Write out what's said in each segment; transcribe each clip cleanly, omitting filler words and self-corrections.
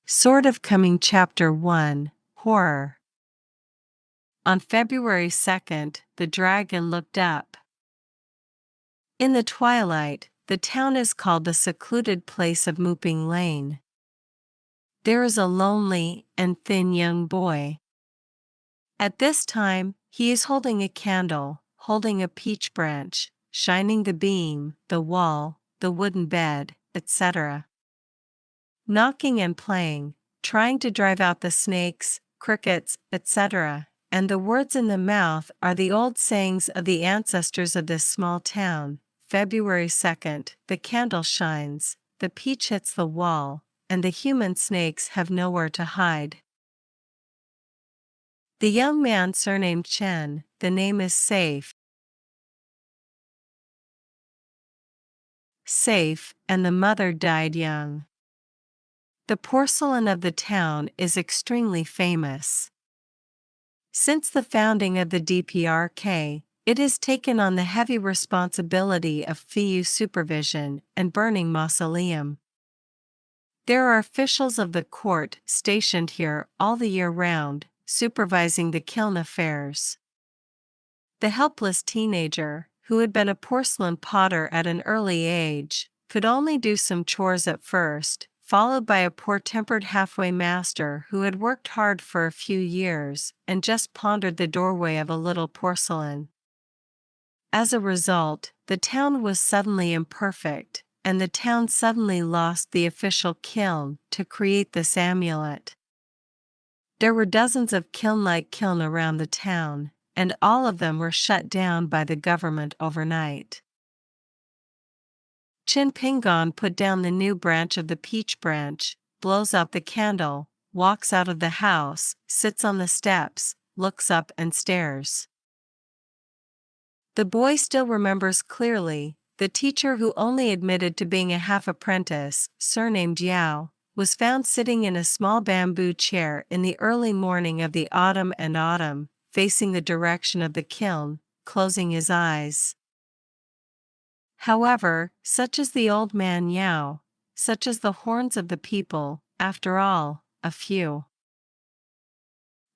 Sort of Coming Chapter 1, Horror. On February 2nd, the dragon looked up. In the twilight, the town is called the secluded place of Mooping Lane. There is a lonely and thin young boy. At this time, he is holding a candle, holding a peach branch, shining the beam, the wall, the wooden bed, etc. Knocking and playing, trying to drive out the snakes, crickets, etc., and the words in the mouth are the old sayings of the ancestors of this small town. February 2nd, the candle shines, the peach hits the wall, and the human snakes have nowhere to hide. The young man surnamed Chen, the name is safe, and the mother died young. The porcelain of the town is extremely famous. Since the founding of the DPRK, it has taken on the heavy responsibility of FIU supervision and burning mausoleum. There are officials of the court stationed here all the year round, supervising the kiln affairs. The helpless teenager, who had been a porcelain potter at an early age, could only do some chores at first, followed by a poor-tempered halfway master who had worked hard for a few years and just pondered the doorway of a little porcelain. As a result, the town was suddenly imperfect, and the town suddenly lost the official kiln to create this amulet. There were dozens of kiln-like kiln around the town, and all of them were shut down by the government overnight. Chen Ping put down the new branch of the peach branch, blows out the candle, walks out of the house, sits on the steps, looks up and stares. The boy still remembers clearly, the teacher who only admitted to being a half-apprentice, surnamed Yao, was found sitting in a small bamboo chair in the early morning of the autumn, facing the direction of the kiln, closing his eyes. However, such is the old man Yao, such as the horns of the people, after all, a few.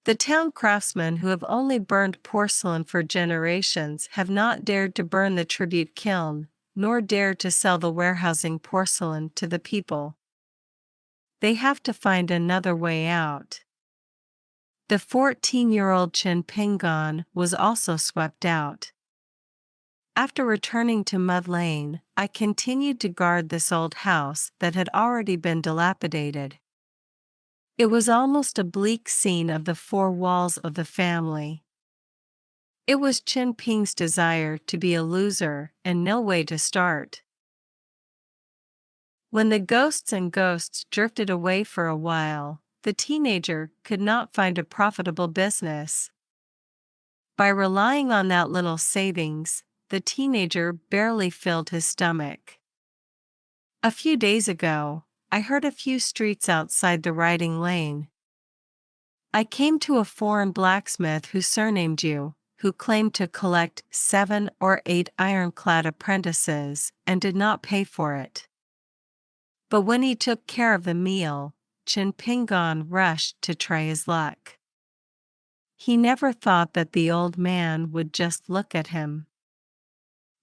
The town craftsmen who have only burned porcelain for generations have not dared to burn the tribute kiln, nor dared to sell the warehousing porcelain to the people. They have to find another way out. The 14-year-old Chen Ping was also swept out. After returning to Mud Lane, I continued to guard this old house that had already been dilapidated. It was almost a bleak scene of the four walls of the family. It was Chen Ping's desire to be a loser and no way to start. When the ghosts drifted away for a while, the teenager could not find a profitable business. By relying on that little savings, the teenager barely filled his stomach. A few days ago, I heard a few streets outside the riding lane. I came to a foreign blacksmith who surnamed you, who claimed to collect 7 or 8 ironclad apprentices and did not pay for it. But when he took care of the meal, Chen Ping rushed to try his luck. He never thought that the old man would just look at him.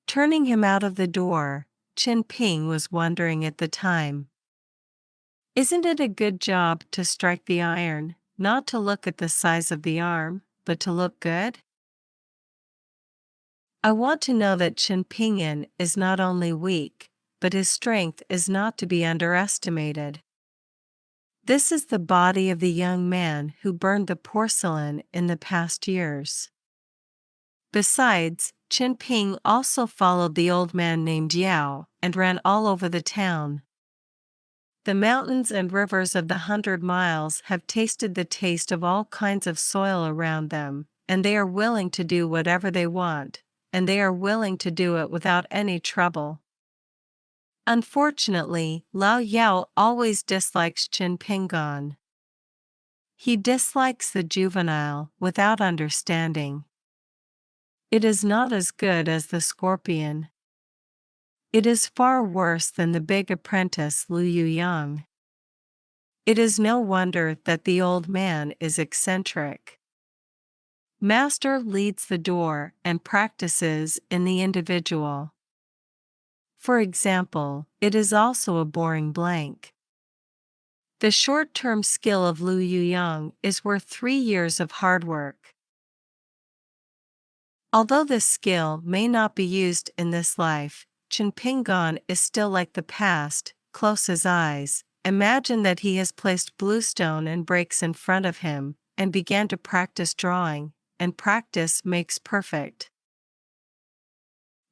Turning him out of the door, Chen Ping was wondering at the time. Isn't it a good job to strike the iron, not to look at the size of the arm, but to look good? I want to know that Chen Ping is not only weak, but his strength is not to be underestimated. This is the body of the young man who burned the porcelain in the past years. Besides, Chen Ping also followed the old man named Yao and ran all over the town. The mountains and rivers of the 100 miles have tasted the taste of all kinds of soil around them, and they are willing to do whatever they want, and they are willing to do it without any trouble. Unfortunately, Lao Yao always dislikes Chen Ping. He dislikes the juvenile without understanding. It is not as good as the scorpion. It is far worse than the big apprentice Liu Yang. It is no wonder that the old man is eccentric. Master leads the door and practices in the individual. For example, it is also a boring blank. The short-term skill of Lu Yuyang is worth 3 years of hard work. Although this skill may not be used in this life, Chen Ping is still like the past. Close his eyes, imagine that he has placed bluestone and breaks in front of him, and began to practice drawing, and practice makes perfect.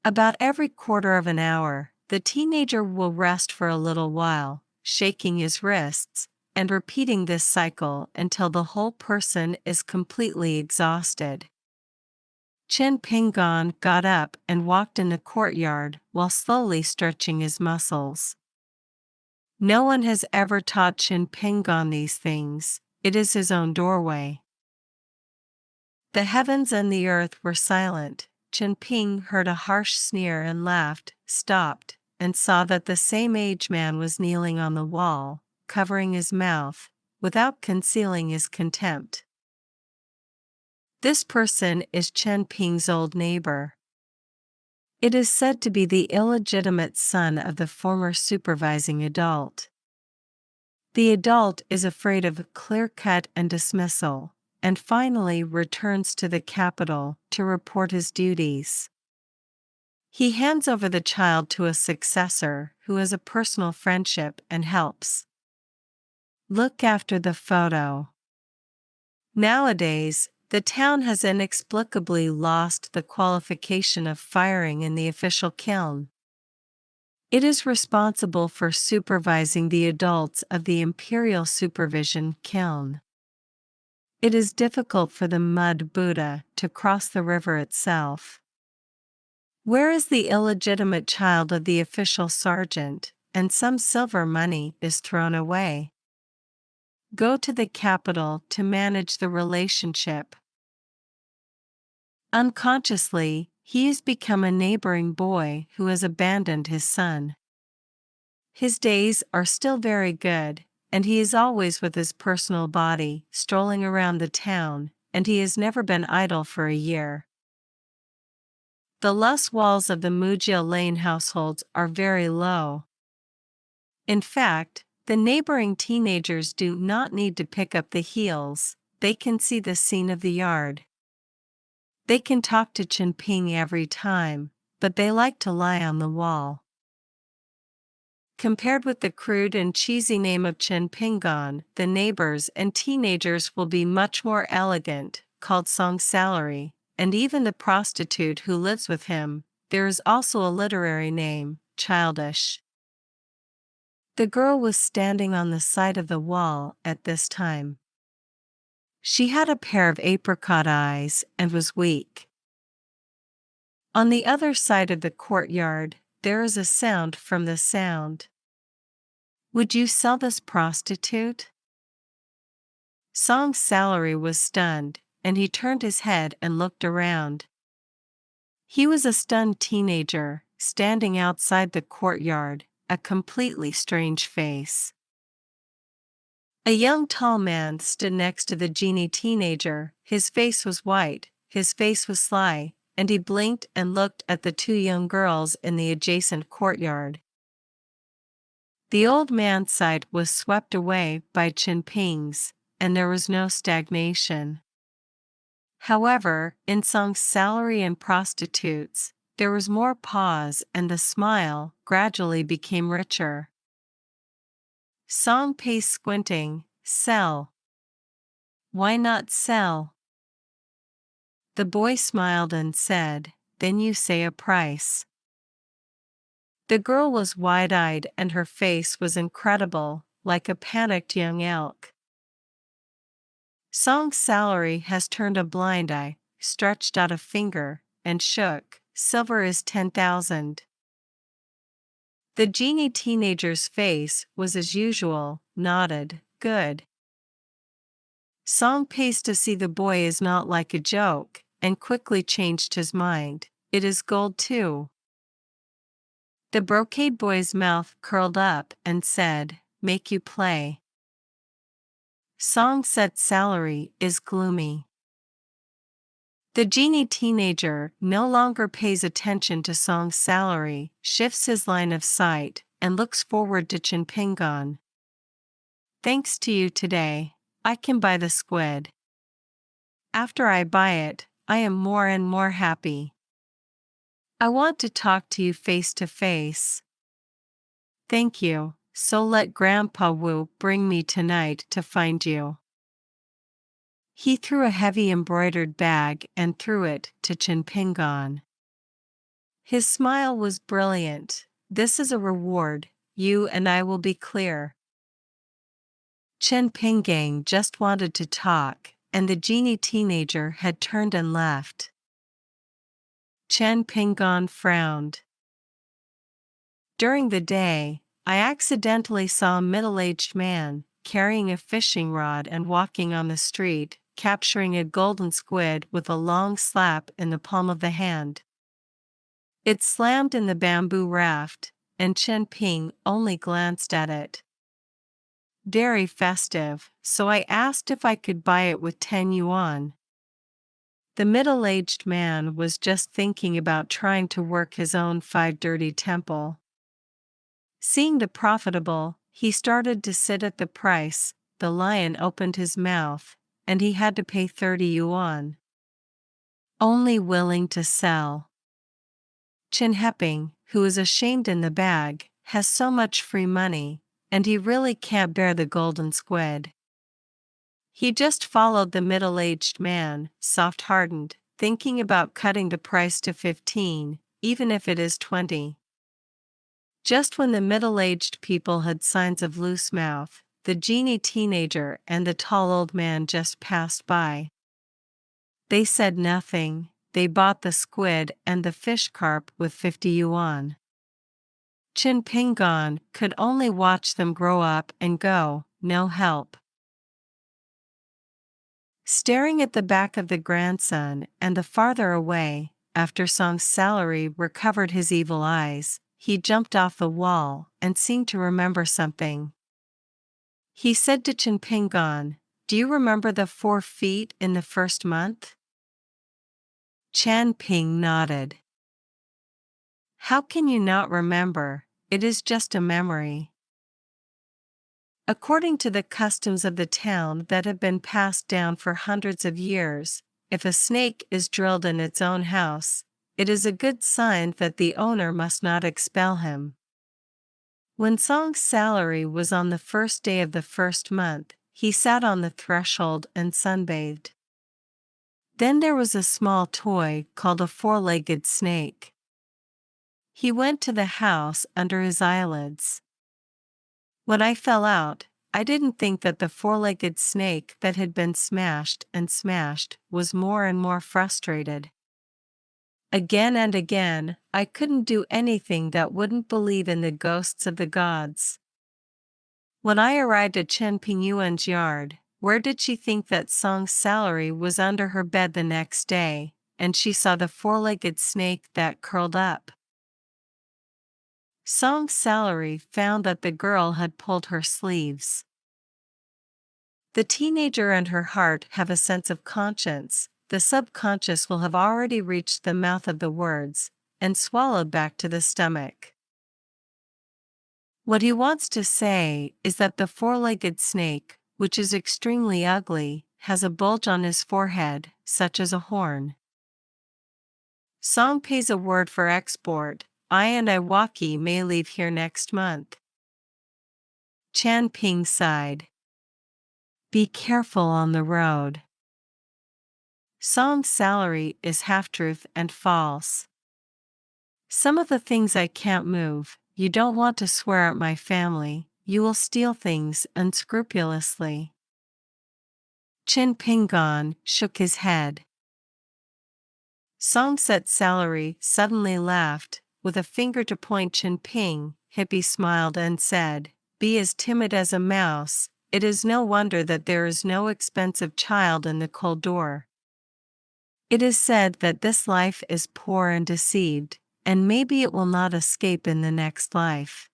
About every quarter of an hour, the teenager will rest for a little while, shaking his wrists, and repeating this cycle until the whole person is completely exhausted. Chen Ping got up and walked in the courtyard while slowly stretching his muscles. No one has ever taught Chen Ping these things, it is his own doorway. The heavens and the earth were silent. Chen Ping heard a harsh sneer and laughed, stopped, and saw that the same aged man was kneeling on the wall, covering his mouth, without concealing his contempt. This person is Chen Ping's old neighbor. It is said to be the illegitimate son of the former supervising adult. The adult is afraid of clear-cut and dismissal, and finally returns to the capital to report his duties. He hands over the child to a successor who has a personal friendship and helps look after the photo. Nowadays, the town has inexplicably lost the qualification of firing in the official kiln. It is responsible for supervising the adults of the Imperial Supervision Kiln. It is difficult for the mud Buddha to cross the river itself. Where is the illegitimate child of the official sergeant, and some silver money is thrown away? Go to the capital to manage the relationship. Unconsciously, he has become a neighboring boy who has abandoned his son. His days are still very good, and he is always with his personal body, strolling around the town, and he has never been idle for a year. The lush walls of the Mujia Lane households are very low. In fact, the neighboring teenagers do not need to pick up the heels, they can see the scene of the yard. They can talk to Chen Ping every time, but they like to lie on the wall. Compared with the crude and cheesy name of Chen Ping, the neighbors and teenagers will be much more elegant, called Song Salary, and even the prostitute who lives with him. There is also a literary name, Childish. The girl was standing on the side of the wall at this time. She had a pair of apricot eyes and was weak. On the other side of the courtyard, there is a sound from the sound. Would you sell this prostitute? Song's Salary was stunned, and he turned his head and looked around. He was a stunned teenager, standing outside the courtyard, a completely strange face. A young tall man stood next to the genie teenager. His face was white, his face was sly, and he blinked and looked at the two young girls in the adjacent courtyard. The old man's sight was swept away by Chen Ping's, and there was no stagnation. However, in Song's Salary and prostitutes, there was more pause, and the smile gradually became richer. Song paced squinting, sell. Why not sell? The boy smiled and said, then you say a price. The girl was wide-eyed and her face was incredible, like a panicked young elk. Song's Salary has turned a blind eye, stretched out a finger, and shook, silver is 10,000. The genie teenager's face was as usual, nodded, good. Song paced to see the boy is not like a joke, and quickly changed his mind, it is gold too. The brocade boy's mouth curled up and said, make you play. Song set salary is gloomy. The genie teenager no longer pays attention to Song's salary, shifts his line of sight, and looks forward to Chen Ping. Thanks to you today, I can buy the squid. After I buy it, I am more and more happy. I want to talk to you face to face. Thank you, so let Grandpa Wu bring me tonight to find you. He threw a heavy embroidered bag and threw it to Chen Ping. His smile was brilliant. This is a reward, you and I will be clear. Chen Ping just wanted to talk, and the genie teenager had turned and left. Chen Ping frowned. During the day, I accidentally saw a middle-aged man, carrying a fishing rod and walking on the street, capturing a golden squid with a long slap in the palm of the hand. It slammed in the bamboo raft, and Chen Ping only glanced at it. Very festive, so I asked if I could buy it with 10 yuan. The middle-aged man was just thinking about trying to work his own 5 dirty temple. Seeing the profitable, he started to sit at the price. The lion opened his mouth, and he had to pay 30 yuan. Only willing to sell. Chen Ping, who is ashamed in the bag, has so much free money, and he really can't bear the golden squid. He just followed the middle-aged man, soft-hearted, thinking about cutting the price to 15, even if it is 20. Just when the middle-aged people had signs of loose mouth, the genie teenager and the tall old man just passed by. They said nothing. They bought the squid and the fish carp with 50 yuan. Chen Ping could only watch them grow up and go, no help. Staring at the back of the grandson and the farther away, after Song's salary recovered his evil eyes, he jumped off the wall and seemed to remember something. He said to Chen Ping, "Do you remember the 4 feet in the first month?" Chen Ping nodded. How can you not remember? It is just a memory. According to the customs of the town that have been passed down for hundreds of years, if a snake is drilled in its own house, it is a good sign that the owner must not expel him. When Song's salary was on the first day of the first month, he sat on the threshold and sunbathed. Then there was a small toy called a 4-legged snake. He went to the house under his eyelids. When I fell out, I didn't think that the 4-legged snake that had been smashed and smashed was more and more frustrated. Again and again, I couldn't do anything that wouldn't believe in the ghosts of the gods. When I arrived at Chen Pingyuan's yard, where did she think that Song's salary was under her bed the next day, and she saw the 4-legged snake that curled up. Song's salary found that the girl had pulled her sleeves. The teenager and her heart have a sense of conscience. The subconscious will have already reached the mouth of the words, and swallowed back to the stomach. What he wants to say is that the 4-legged snake, which is extremely ugly, has a bulge on his forehead, such as a horn. Song pays a word for export. I and Iwaki may leave here next month. Chen Ping sighed. Be careful on the road. Song's salary is half-truth and false. Some of the things I can't move. You don't want to swear at my family. You will steal things unscrupulously. Chen Ping shook his head. Song set salary suddenly laughed, with a finger to point Chen Ping. Hippie smiled and said, "Be as timid as a mouse. It is no wonder that there is no expensive child in the cold door. It is said that this life is poor and deceived, and maybe it will not escape in the next life."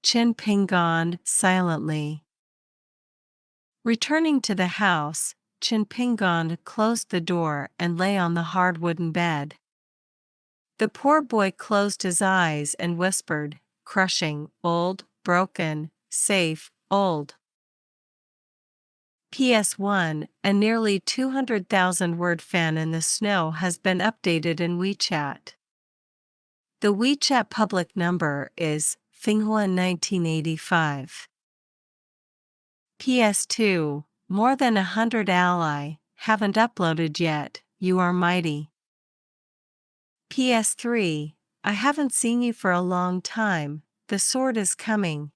Chen Ping silently. Returning to the house, Chen Ping closed the door and lay on the hard wooden bed. The poor boy closed his eyes and whispered, crushing, old, broken, safe, old. PS1, a nearly 200,000 word fan in the snow has been updated in WeChat. The WeChat public number is Finghua1985. PS2, more than 100 ally, haven't uploaded yet, you are mighty. PS3, I haven't seen you for a long time, the sword is coming.